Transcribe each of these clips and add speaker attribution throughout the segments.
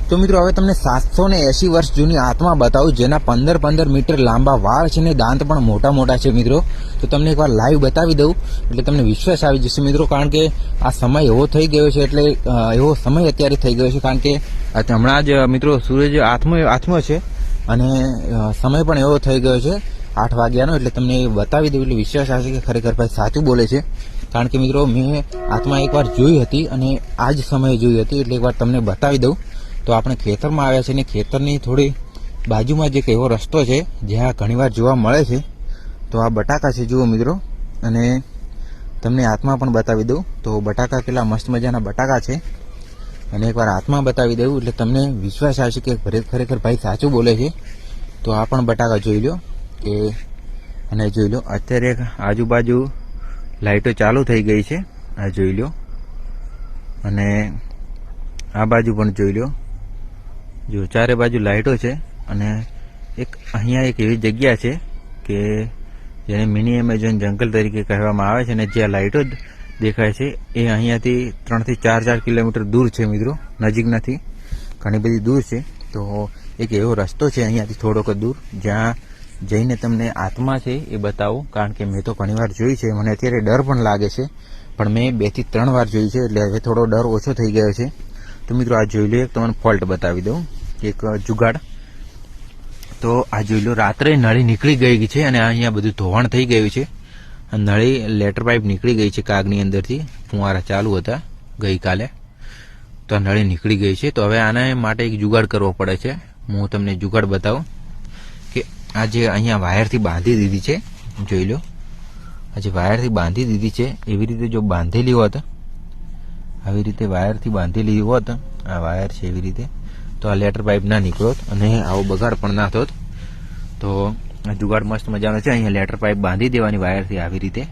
Speaker 1: તો મિત્રો હવે તમને 780 વર્ષ જૂની આત્મા બતાવું, જેના 15 મીટર લાંબા વાળ છે ને દાંત પણ મોટા મોટા છે મિત્રો. તો તમને એકવાર લાઈવ બતાવી દઉં એટલે તમને વિશ્વાસ આવી જશે મિત્રો, કારણ કે આ સમય એવો થઈ ગયો છે, એટલે એવો સમય અત્યારે થઈ ગયો છે, કારણ કે હમણાં જ મિત્રો સૂરજ આથમો છે અને સમય પણ એવો થઈ ગયો છે 8 વાગ્યાનો. એટલે તમને બતાવી દઉં એટલે વિશ્વાસ આવશે કે ખરેખર ભાઈ સાચું બોલે છે, કારણ કે મિત્રો મેં આત્મા એકવાર જોઈ હતી અને આ જ સમયે જોઈ હતી. એટલે એકવાર તમને બતાવી દઉં. તો આપણે ખેતરમાં આવ્યા છે ને ખેતરની થોડી બાજુમાં જે એક એવો રસ્તો છે જ્યાં ઘણીવાર જોવા મળે છે. તો આ બટાકા છે જુઓ મિત્રો, અને તમને આત્મા પણ બતાવી દઉં. તો બટાકા કેટલા મસ્ત મજાના બટાકા છે, અને એકવાર આત્મા બતાવી દઉં એટલે તમને વિશ્વાસ આવશે કે ખરેખર ભાઈ સાચું બોલે છે. તો આ પણ બટાકા જોઈ લો કે, અને જોઈ લો અત્યારે આજુબાજુ લાઇટો ચાલુ થઈ ગઈ છે, આ જોઈ લો, અને આ બાજુ પણ જોઈ લો, જો ચારે બાજુ લાઇટો છે. અને એક અહીંયા એક એવી જગ્યા છે કે જેને મિની એમેઝોન જંગલ તરીકે કહેવામાં આવે છે, અને જ્યાં લાઇટો દેખાય છે એ અહીંયાથી 3 થી 4 કિલોમીટર દૂર છે મિત્રો, નજીક નથી, ઘણી બધી દૂર છે. તો એક એવો રસ્તો છે અહીંયાથી થોડોક દૂર, જ્યાં જઈને તમને આત્મા છે એ બતાવું, કારણ કે મેં તો ઘણીવાર જોઈ છે. મને અત્યારે ડર પણ લાગે છે, પણ મેં 2 થી 3 વાર જોઈ છે, એટલે હવે થોડો ડર ઓછો થઈ ગયો છે. તો મિત્રો આ જોઈ લો, એક તમને ફોલ્ટ બતાવી દઉં, એક જુગાડ. તો આ જોઈ લો, રાત્રે નળી નીકળી ગઈ છે અને અહીંયા બધું ધોવાણ થઈ ગયું છે. નળી લેટર પાઇપ નીકળી ગઈ છે કાગની અંદરથી, ફુવારા ચાલુ હતા ગઈકાલે, તો આ નળી નીકળી ગઈ છે. તો હવે આના માટે એક જુગાડ કરવો પડે છે. હું તમને જુગાડ બતાવું કે આ જે અહીંયા વાયરથી બાંધી દીધી છે, જોઈ લો, આ જે વાયરથી બાંધી દીધી છે એવી રીતે જો બાંધેલી હોત, આવી રીતે વાયરથી બાંધેલી હોત, આ વાયર છે એવી રીતે, તો આ લેટર પાઇપ ના નીકળોત અને આવો બગાડ પણ ના થોત. તો આ જુગાડ મસ્ત મજાનો છે. અહીંયા લેટર પાઇપ બાંધી દેવાની વાયરથી આવી રીતે,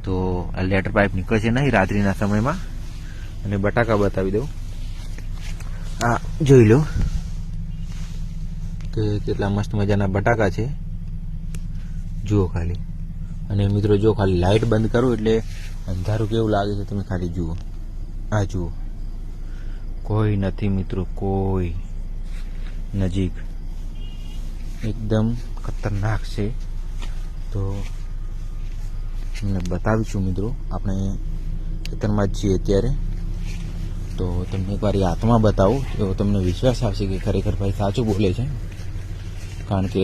Speaker 1: તો આ લેટર પાઇપ નીકળશે નહીં રાત્રિના સમયમાં. અને બટાકા બતાવી દઉં, આ જોઈ લો કે કેટલા મસ્ત મજાના બટાકા છે, જુઓ ખાલી. અને મિત્રો જો ખાલી લાઇટ બંધ કરું એટલે અંધારું કેવું લાગે છે તમે ખાલી જુઓ, આ જુઓ, કોઈ નથી મિત્રો, કોઈ નજીક, એકદમ ખતરનાક છે. તો તમને બતાવીશું મિત્રો, આપણે ખેતરમાં જ છીએ અત્યારે. તો તમને એકવાર એ આત્મા બતાવું તો તમને વિશ્વાસ આવશે કે ખરેખર ભાઈ સાચું બોલે છે, કારણ કે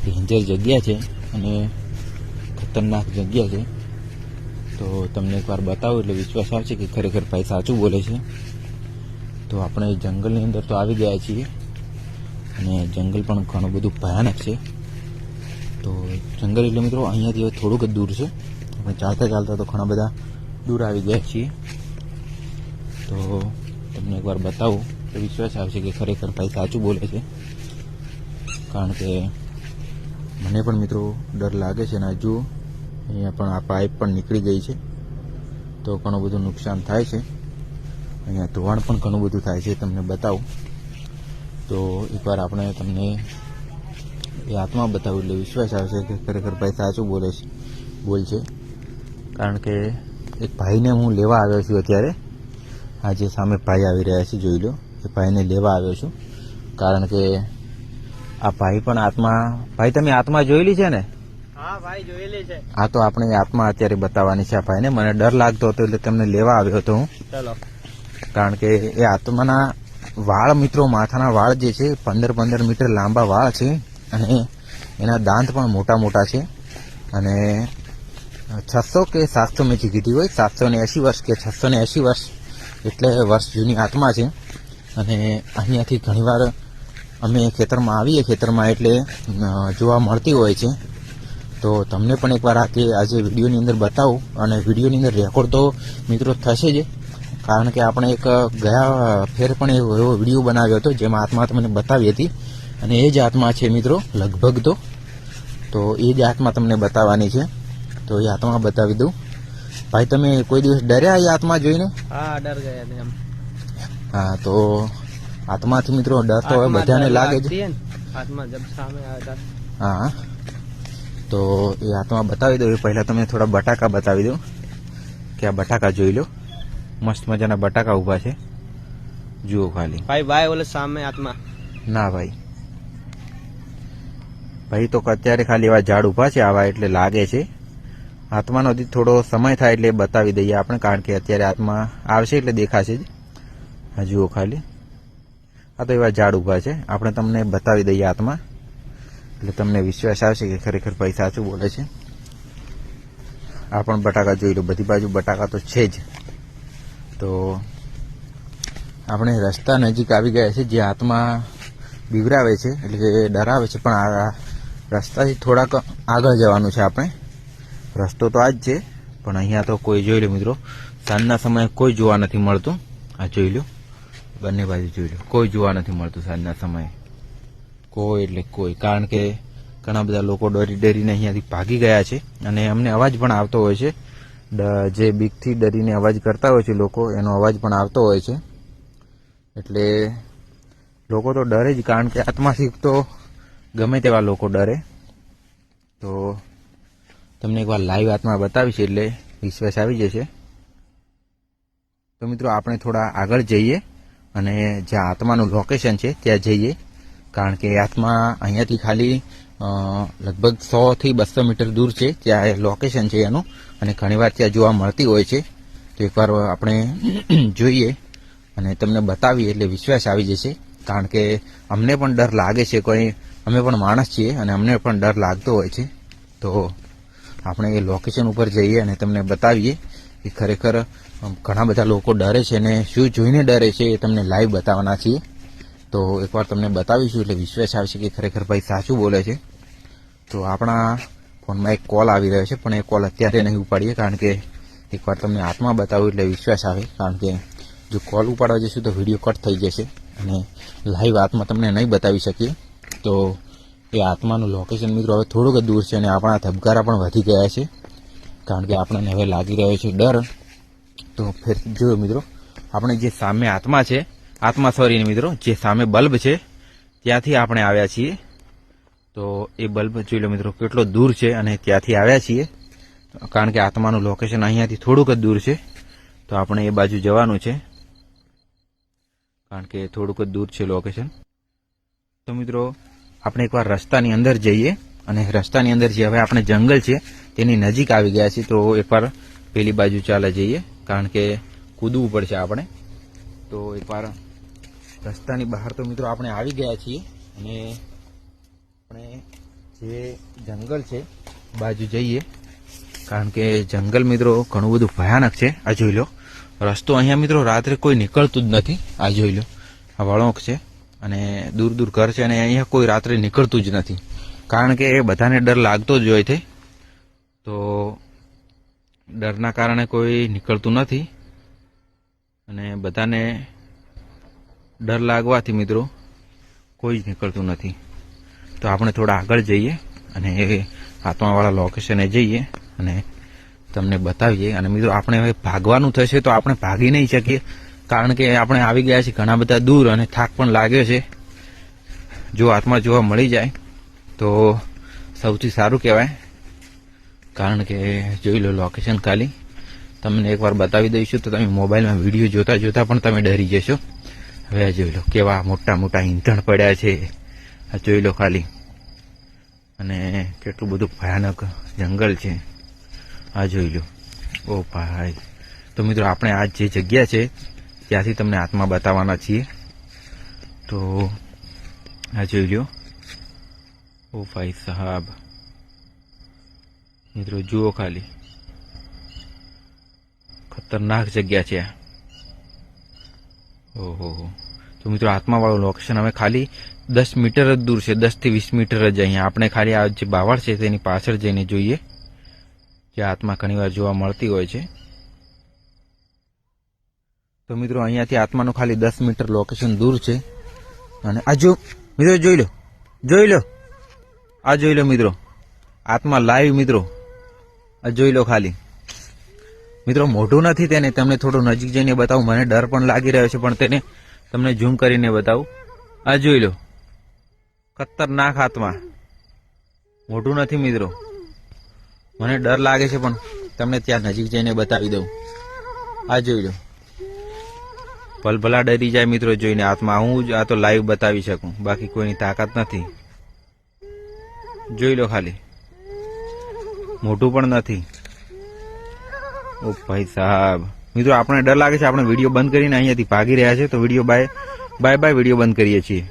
Speaker 1: ડેન્જર જગ્યા છે અને ખતરનાક જગ્યા છે. તો તમને એકવાર બતાવું એટલે વિશ્વાસ આવશે કે ખરેખર ભાઈ સાચું બોલે છે. તો આપણે જંગલની અંદર તો આવી ગયા છીએ, અને જંગલ પણ ઘણું બધું ભયાનક છે. તો જંગલ એટલે મિત્રો અહીંયાથી થોડુંક જ દૂર છે, આપણે ચાલતા ચાલતા તો ઘણા બધા દૂર આવી ગયા છીએ. તો તમને એકવાર બતાવું તો વિશ્વાસ આવશે કે ખરેખર ભાઈ સાચું બોલે છે, કારણ કે મને પણ મિત્રો ડર લાગે છે. અને જુઓ અહીંયા પણ આ પાઇપ પણ નીકળી ગઈ છે, તો ઘણું બધું નુકસાન થાય છે. અહીંયા ધોવાણ પણ ઘણું બધું થાય છે, તમને બતાવું. તો એકવાર આપણે તમને એ આત્મા બતાવું એટલે વિશ્વાસ આવશે કે ખરેખર ભાઈ સાચું બોલ છે, કારણ કે એક ભાઈને હું લેવા આવ્યો છું અત્યારે. આ જે સામે ભાઈ આવી રહ્યા છે જોઈ લો, એ ભાઈને લેવા આવ્યો છું, કારણ કે આ ભાઈ પણ આત્મા, ભાઈ તમે આત્મા જોયેલી છે ને?
Speaker 2: હા ભાઈ જોયેલી છે.
Speaker 1: હા, તો આપણે આત્મા અત્યારે બતાવવાની છે આ ભાઈને. મને ડર લાગતો હતો એટલે તમને લેવા આવ્યો હતો હું.
Speaker 2: ચલો.
Speaker 1: કારણ કે એ આત્માના વાળ મિત્રો, માથાના વાળ જે છે 15 મીટર લાંબા વાળ છે, અને એના દાંત પણ મોટા મોટા છે. અને 600 કે 700 મેં કીધી હોય, 780 વર્ષ કે 680 વર્ષ એટલે વર્ષ જૂની આત્મા છે. અને અહીંયાથી ઘણીવાર અમે ખેતરમાં આવીએ, ખેતરમાં એટલે જોવા મળતી હોય છે. તો તમને પણ એકવાર આજે વિડીયોની અંદર બતાવું, અને વિડીયોની અંદર રેકોર્ડ તો મિત્રો થશે જ, કારણ કે આપણે એક ગયા ફેર પણ એવો વિડીયો બનાવ્યો હતો જેમાં આત્મા તમને બતાવી હતી, અને એ જ આત્મા છે મિત્રો લગભગ. તો એ જ આત્મા તમને બતાવવાની છે. તો એ આત્મા બતાવી દઉં. ભાઈ તમે કોઈ દિવસ ડર્યા એ આત્મા જોઈને?
Speaker 2: હા, ડર ગયા હતા એમ.
Speaker 1: હા, તો આત્માથી મિત્રો ડર તો હવે બધાને લાગે છે.
Speaker 2: આત્મા જબ સામે આવ્યા.
Speaker 1: હા, તો એ આત્મા બતાવી દઉં. એ પહેલાં તમે થોડા બટાકા બતાવી દઉં કે આ બટાકા જોઈ લો, મસ્ત મજાના બટાકા ઊભા છે, જુઓ ખાલી
Speaker 2: भाई बोले सामने आत्मा।
Speaker 1: ના ભાઈ ભાઈ તો અત્યારે ખાલી એવા ઝાડ ઉભા છે આવા એટલે લાગે છે. આત્માનો હજી થોડો સમય થાય એટલે બતાવી દઈએ આપણે, કારણ કે અત્યારે આત્મા આવશે એટલે દેખાશે જ. હા જુઓ ખાલી આ તો એવા ઝાડ ઉભા છે, આપણે તમને બતાવી દઈએ આત્મા, એટલે તમને વિશ્વાસ આવશે કે ખરેખર ભાઈ સાચું બોલે છે. આ પણ બટાકા જોઈ લો, બધી બાજુ બટાકા તો છે જ. તો આપણે રસ્તા નજીક આવી ગયા છે જે આત્મા બીવરાવે છે એટલે કે ડરાવે છે, પણ આ રસ્તાથી થોડાક આગળ જવાનું છે આપણે. રસ્તો તો આ જ છે, પણ અહીંયા તો કોઈ જોઈ લો મિત્રો, સાંજના સમયે કોઈ જોવા નથી મળતું. આ જોઈ લો, બંને બાજુ જોઈ લો, કોઈ જોવા નથી મળતું સાંજના સમયે, કોઈ એટલે કોઈ. કારણ કે ઘણા બધા લોકો ડરીને અહીંયાથી ભાગી ગયા છે અને અમને અવાજ પણ આવતો હોય છે, જે બીકથી ડરીને અવાજ કરતા હોય છે લોકો, એનો અવાજ પણ આવતો હોય છે. એટલે લોકો તો ડરે જ, કારણ કે આત્માથી તો ગમે તેવા લોકો ડરે. તો તમને એકવાર લાઈવ આત્મા બતાવીશ એટલે વિશ્વાસ આવી જશે. તો મિત્રો આપણે થોડા આગળ જઈએ અને જ્યાં આત્માનું લોકેશન છે ત્યાં જઈએ, કારણ કે આત્મા અહીંયાથી ખાલી લગભગ 100 થી 200 મીટર દૂર છે, ત્યાં લોકેશન છે એનું, અને ઘણીવાર ત્યાં જોવા મળતી હોય છે. તો એકવાર આપણે જોઈએ અને તમને બતાવીએ એટલે વિશ્વાસ આવી જશે, કારણ કે અમને પણ ડર લાગે છે, કોઈ અમે પણ માણસ છીએ અને અમને પણ ડર લાગતો હોય છે. તો આપણે એ લોકેશન ઉપર જઈએ અને તમને બતાવીએ કે ખરેખર ઘણા બધા લોકો ડરે છે અને શું જોઈને ડરે છે એ તમને લાઈવ બતાવવાના છીએ. તો એકવાર તમને બતાવીશું એટલે વિશ્વાસ આવશે કે ખરેખર ભાઈ સાચું બોલે છે. તો આપણા ફોનમાં એક કોલ આવી રહ્યો છે, પણ એ કોલ અત્યારે નહીં ઉપાડીએ, કારણ કે એકવાર તમને આત્મા બતાવું એટલે વિશ્વાસ આવે. કારણ કે જો કોલ ઉપાડવા જઈશું તો વિડીયો કટ થઈ જશે અને લાઈવ આત્મા તમને નહીં બતાવી શકીએ. તો એ આત્માનું લોકેશન મિત્રો હવે થોડુંક જ દૂર છે અને આપણા ધબકારા પણ વધી ગયા છે, કારણ કે આપણને હવે લાગી રહ્યો છે ડર. તો ફેર જોયો મિત્રો, આપણે જે સામે મિત્રો જે સામે બલ્બ છે ત્યાંથી આપણે આવ્યા છીએ. તો એ બલ્બ જોઈ લો મિત્રો કેટલો દૂર છે અને ત્યાંથી આવ્યા છીએ, કારણ કે આત્માનું લોકેશન અહીંયાથી થોડુંક જ દૂર છે. તો આપણે એ બાજુ જવાનું છે, કારણ કે થોડુંક જ દૂર છે લોકેશન. તો મિત્રો આપણે એકવાર રસ્તાની અંદર જઈએ અને રસ્તાની અંદર જે હવે આપણે જંગલ છે તેની નજીક આવી ગયા છીએ. તો એકવાર પેલી બાજુ ચાલે જઈએ, કારણ કે કૂદવું પડશે આપણે. તો એકવાર રસ્તાની બહાર તો મિત્રો આપણે આવી ગયા છીએ અને આપણે જે જંગલ છે બાજુ જઈએ, કારણ કે જંગલ મિત્રો ઘણું બધું ભયાનક છે. આ જોઈ લો રસ્તો, અહીંયા મિત્રો રાત્રે કોઈ નીકળતું જ નથી. આ જોઈ લો, આ વળોંક છે અને દૂર દૂર ઘર છે અને અહીંયા કોઈ રાત્રે નીકળતું જ નથી, કારણ કે એ બધાને ડર લાગતો જ હોય છે. તો ડરના કારણે કોઈ નીકળતું નથી અને બધાને ડર લાગવાથી મિત્રો કોઈ જ નીકળતું નથી. તો આપણે થોડા આગળ જઈએ અને એ આત્માવાળા લોકેશને જઈએ અને તમને બતાવીએ. અને મિત્રો આપણે હવે ભાગવાનું થશે તો આપણે ભાગી નહીં શકીએ, કારણ કે આપણે આવી ગયા છીએ ઘણા બધા દૂર અને થાક પણ લાગ્યો છે. જો આત્મા જોવા મળી જાય તો સૌથી સારું કહેવાય, કારણ કે જોઈ લો લોકેશન ખાલી તમને એકવાર બતાવી દઈશું તો તમે મોબાઈલમાં વિડીયો જોતા જોતા પણ તમે ડરી જશો. હવે આ જોઈ લો કેવા મોટા મોટા ઈંધણ પડ્યા છે, આ જોઈ લો ખાલી, અને કેટલું બધું ભયાનક જંગલ છે. આ જોઈ લો, ઓ ભાઈ. તો મિત્રો આપણે આ જે જગ્યા છે ત્યાંથી તમને આત્મા બતાવવાના છીએ. તો આ જોઈ લો, ઓ ભાઈ સાહેબ, મિત્રો જુઓ ખાલી, ખતરનાક જગ્યા છે આ. ઓહો. તો મિત્રો આત્માવાળું લોકેશન હવે ખાલી 10 મીટર જ દૂર છે, 10 થી 20 મીટર જ. અહીંયા આપણે ખાલી આ જે બાવળ છે તેની પાછળ જઈને જોઈએ, જે આત્મા ઘણીવાર જોવા મળતી હોય છે. તો મિત્રો અહીંયાથી આત્માનું ખાલી 10 મીટર લોકેશન દૂર છે. અને આ જો મિત્રો જોઈ લો, આ જોઈ લો મિત્રો આત્મા લાઈવ. મિત્રો આ જોઈ લો ખાલી. મિત્રો મોઢું નથી તેને, તમને થોડું નજીક જઈને બતાવું, મને ડર પણ લાગી રહ્યો છે, પણ તેને તમને ઝૂમ કરીને બતાવું. આ જોઈ લો, ખતરનાક આત્મા, મોઢું નથી મિત્રો, મને ડર લાગે છે, પણ તમને ત્યાં નજીક જઈને બતાવી દઉં. આ જોઈ લો, ભલભલા ડરી જાય મિત્રો જોઈને હાથમાં. હું જ આ તો લાઈવ બતાવી શકું, બાકી કોઈની તાકાત નથી. જોઈ લો ખાલી, મોટું પણ નથી. ઓ ભાઈ સાહેબ, મિત્રો આપણે ડર લાગે છે, આપણે વિડીયો બંધ કરીને અહીંયાથી ભાગી રહ્યા છે. તો વિડીયો બાય વિડીયો બંધ કરીએ છીએ.